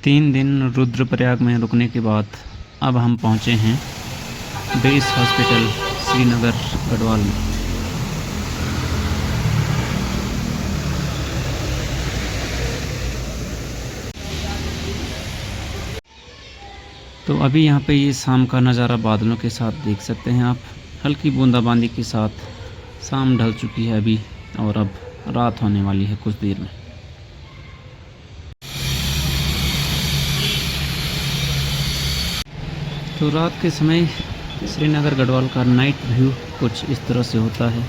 3 दिन रुद्रप्रयाग में रुकने के बाद अब हम पहुंचे हैं बेस हॉस्पिटल श्रीनगर गढ़वाल में। तो अभी यहाँ पे ये शाम का नज़ारा बादलों के साथ देख सकते हैं आप। हल्की बूंदाबांदी के साथ शाम ढल चुकी है अभी और अब रात होने वाली है कुछ देर में। तो रात के समय श्रीनगर गढ़वाल का नाइट व्यू कुछ इस तरह से होता है।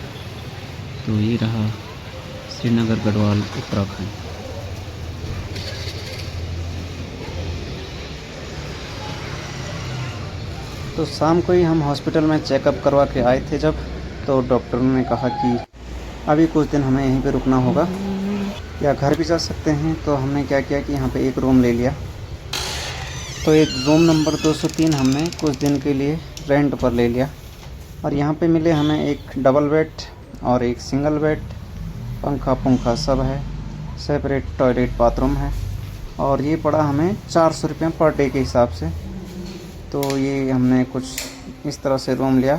तो ये रहा श्रीनगर गढ़वाल उत्तराखंड। तो शाम को ही हम हॉस्पिटल में चेकअप करवा के आए थे जब, तो डॉक्टर ने कहा कि अभी कुछ दिन हमें यहीं पे रुकना होगा या घर भी जा सकते हैं। तो हमने क्या किया कि यहाँ पे एक रूम ले लिया। तो एक रूम नंबर 203 हमने कुछ दिन के लिए रेंट पर ले लिया और यहाँ पे मिले हमें एक डबल बेड और एक सिंगल बेड, पंखा सब है, सेपरेट टॉयलेट बाथरूम है और ये पड़ा हमें 400 रुपये पर डे के हिसाब से। तो ये हमने कुछ इस तरह से रूम लिया।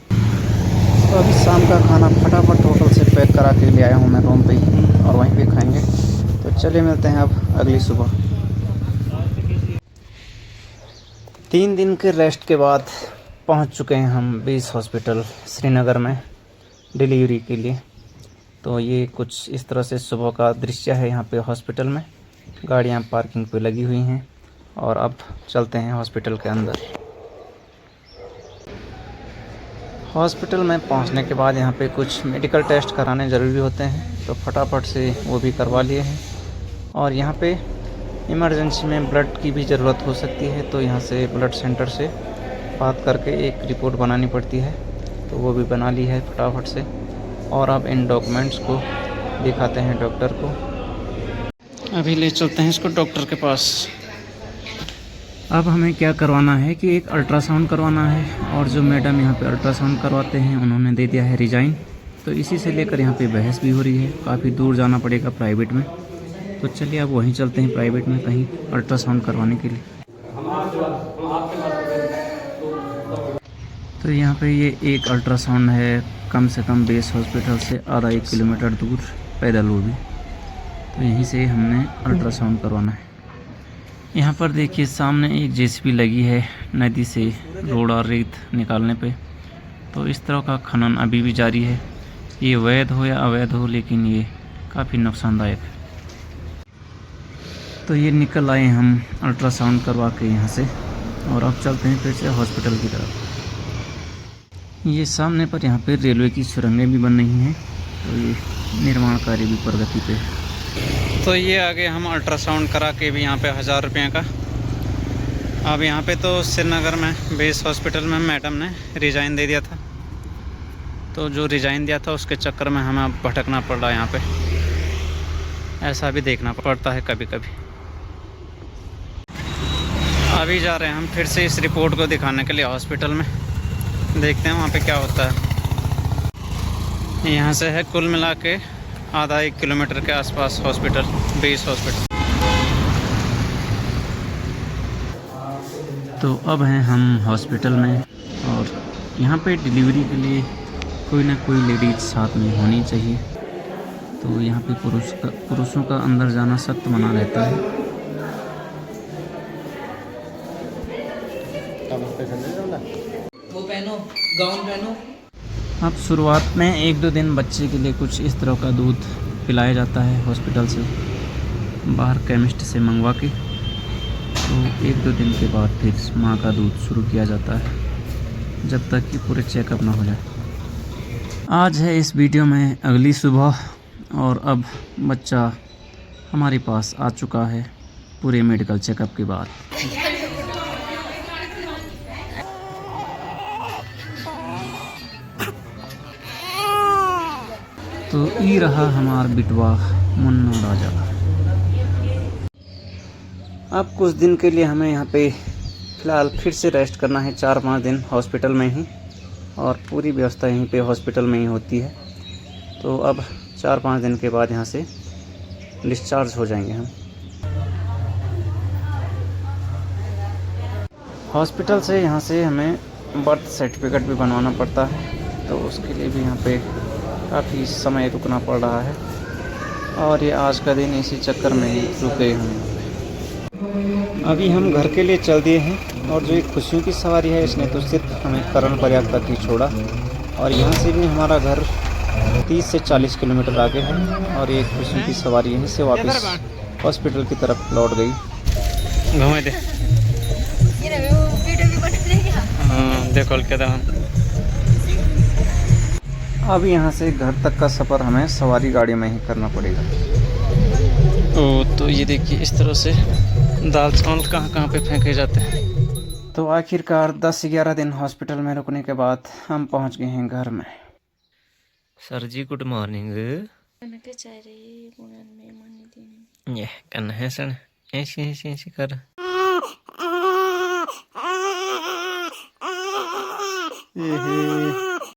तो अभी शाम का खाना फटाफट होटल से पैक करा के ले आया हूँ मैं रूम पे ही और वहीं पे खाएंगे। तो चलिए मिलते हैं अब अगली सुबह। 3 दिन के रेस्ट के बाद पहुंच चुके हैं हम बेस हॉस्पिटल श्रीनगर में डिलीवरी के लिए। तो ये कुछ इस तरह से सुबह का दृश्य है। यहाँ पे हॉस्पिटल में गाड़ियाँ पार्किंग पे लगी हुई हैं और अब चलते हैं हॉस्पिटल के अंदर। हॉस्पिटल में पहुंचने के बाद यहाँ पे कुछ मेडिकल टेस्ट कराने ज़रूरी होते हैं, तो फटाफट से वो भी करवा लिए हैं। और यहाँ पे इमरजेंसी में ब्लड की भी ज़रूरत हो सकती है, तो यहाँ से ब्लड सेंटर से बात करके एक रिपोर्ट बनानी पड़ती है, तो वो भी बना ली है फटाफट से। और अब इन डॉक्यूमेंट्स को दिखाते हैं डॉक्टर को। अभी ले चलते हैं इसको डॉक्टर के पास। अब हमें क्या करवाना है कि एक अल्ट्रासाउंड करवाना है और जो मैडम यहाँ पे अल्ट्रासाउंड करवाते हैं उन्होंने दे दिया है रिज़ाइन। तो इसी से लेकर यहाँ पे बहस भी हो रही है, काफ़ी दूर जाना पड़ेगा प्राइवेट में। तो चलिए अब वहीं चलते हैं प्राइवेट में कहीं अल्ट्रासाउंड करवाने के लिए। तो यहाँ पे ये एक अल्ट्रासाउंड है, कम से कम बेस हॉस्पिटल से आधा 1 किलोमीटर दूर पैदल वो भी। तो यहीं से हमने अल्ट्रासाउंड करवाना है। यहाँ पर देखिए सामने एक जेसीबी लगी है नदी से रोड और रेत निकालने पे। तो इस तरह का खनन अभी भी जारी है। ये वैध हो या अवैध हो, लेकिन ये काफ़ी नुकसानदायक है। तो ये निकल आए हम अल्ट्रासाउंड करवा के यहाँ से और अब चलते हैं फिर से हॉस्पिटल की तरफ। ये सामने पर यहाँ पे रेलवे की सुरंगें भी बन रही हैं, तो ये निर्माण कार्य भी प्रगति पे है। तो ये आगे हम अल्ट्रासाउंड करा के भी यहाँ पे 1000 रुपये का। अब यहाँ पे तो श्रीनगर में बेस हॉस्पिटल में मैडम ने रिज़ाइन दे दिया था, तो जो रिज़ाइन दिया था उसके चक्कर में हमें अब भटकना पड़ रहा है। यहाँ पे ऐसा भी देखना पड़ता है कभी कभी। अभी जा रहे हैं हम फिर से इस रिपोर्ट को दिखाने के लिए हॉस्पिटल में, देखते हैं वहाँ पे क्या होता है। यहाँ से है कुल मिला के आधा 1 किलोमीटर के आसपास हॉस्पिटल, बेस हॉस्पिटल। तो अब हैं हम हॉस्पिटल में और यहाँ पे डिलीवरी के लिए कोई ना कोई लेडीज साथ में होनी चाहिए। तो यहाँ पे पुरुषों का अंदर जाना सख्त मना रहता है। वो पहनो, गाउन पहनो। अब शुरुआत में 1-2 दिन बच्चे के लिए कुछ इस तरह का दूध पिलाया जाता है हॉस्पिटल से, बाहर केमिस्ट से मंगवा के। तो 1-2 दिन के बाद फिर माँ का दूध शुरू किया जाता है, जब तक कि पूरे चेकअप ना हो जाए। आज है इस वीडियो में अगली सुबह और अब बच्चा हमारे पास आ चुका है पूरे मेडिकल चेकअप के बाद। तो ये रहा हमार बिटवा मुन्ना राजा। अब कुछ दिन के लिए हमें यहाँ पे फ़िलहाल फिर से रेस्ट करना है, 4-5 दिन हॉस्पिटल में ही, और पूरी व्यवस्था यहीं पे हॉस्पिटल में ही होती है। तो अब 4-5 दिन के बाद यहाँ से डिस्चार्ज हो जाएंगे हम। हॉस्पिटल से यहाँ से हमें बर्थ सर्टिफिकेट भी बनवाना पड़ता है, तो उसके लिए भी यहाँ पे काफ़ी समय रुकना पड़ रहा है। और ये आज का दिन इसी चक्कर में ही रुके हम। अभी हम घर के लिए चल दिए हैं, और जो एक खुशियों की सवारी है इसने तो सिर्फ हमें करण प्रयाग तक ही छोड़ा, और यहाँ से भी हमारा घर 30 से 40 किलोमीटर आगे है, और ये खुशियों की सवारी यहीं से वापस हॉस्पिटल की तरफ लौट गई। घुमा दे देखो अब यहाँ से घर तक का सफ़र हमें सवारी गाड़ी में ही करना पड़ेगा। तो ये देखिए इस तरह से दाल चावल कहाँ कहाँ पे फेंके जाते हैं। तो आखिरकार 10-11 दिन हॉस्पिटल में रुकने के बाद हम पहुँच गए हैं घर में। सर जी गुड मॉर्निंग। ये करना है सर, ऐसी ऐसी ऐसी कर।